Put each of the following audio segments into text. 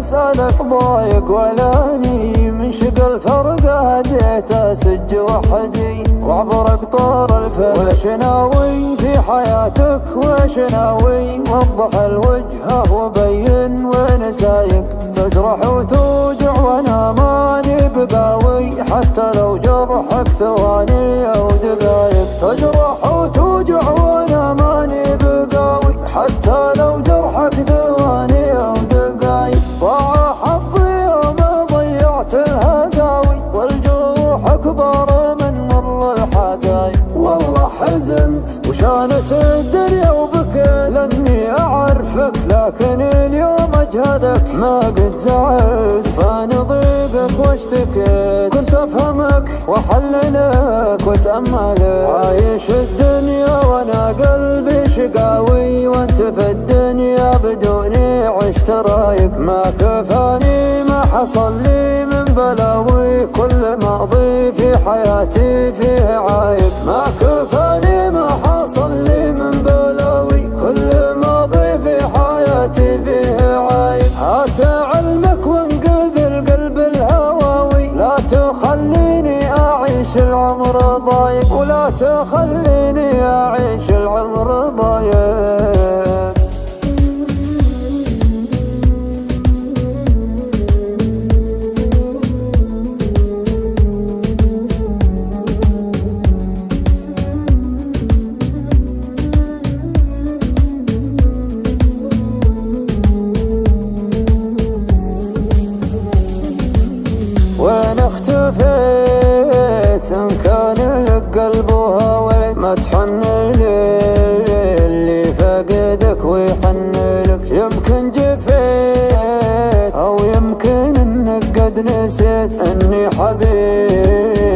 اسألك ضايق ولاني من شق الفرقة هديت اسج وحدي وعبر اقطار الفرق. وش ناوي في حياتك وش ناوي؟ وضح الوجهه وبين وين سايق. تجرح وتوجع وانا ماني بقاوي حتى لو جرحك ثواني او دقايق. تجرح وتوجع وانا ماني بقاوي حتى لو جرحك ثواني او دقايق. ضاع حظي يوم ضيعت الهقاوي والجروح اكبر من مر الحقايق. والله حزنت وشانت الدنيا وبكيت لاني اعرفك لكن اليوم اجهلك. ما قد زعلت فاني ضيقك واشتكيت كنت افهمك واحللك واتاملك. عايش الدنيا وانا قلبي شقاوي وانت في الدنيا بدوني عشت رايق. ما كفاني ما حصل لي من بلاوي كل ماضي في حياتي فيه عايق. ما كفاني ما حصل لي من بلاوي كل ماضي في حياتي فيه عايق. هات علمك وانقذ القلب الهواوي لا تخليني اعيش العمر ضايق ولا تخليني اعيش العمر ضايق. وين اختفيت ان كان لك قلب وهويت؟ ما تحن لي اللي فقدك ويحن لك. يمكن جفيت او يمكن انك قد نسيت اني حبيبك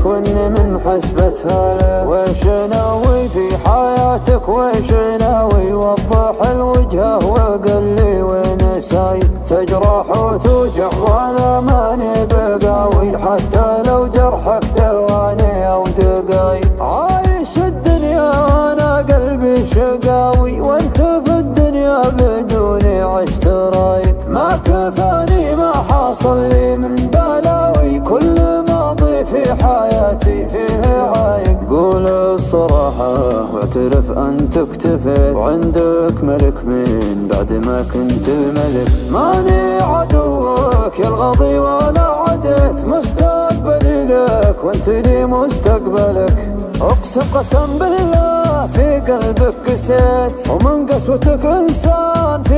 واني من حسبتها لك. وش ناوي في حياتك وش ناوي؟ وضح الوجهه وقل لي وين سايق. تجرح وتوجع وانا ماني بقاوي حتى لو جرحك ثواني او دقايق. عايش الدنيا وانا قلبي شقاوي وانت في الدنيا بدوني عشت رايق. ما كفاني ما حصل لي من بلاوي كل ماضي في حياتي فيه عايق. قول الصراحة واعترف انت اكتفيت وعندك ملك من بعد ما كنت الملك. ماني عدوك يا الغضي ولا عديت مستقبلي لك وانت لي مستقبلك. اقسم قسم بالله في قلبك قسيت ومن قسوتك انسان في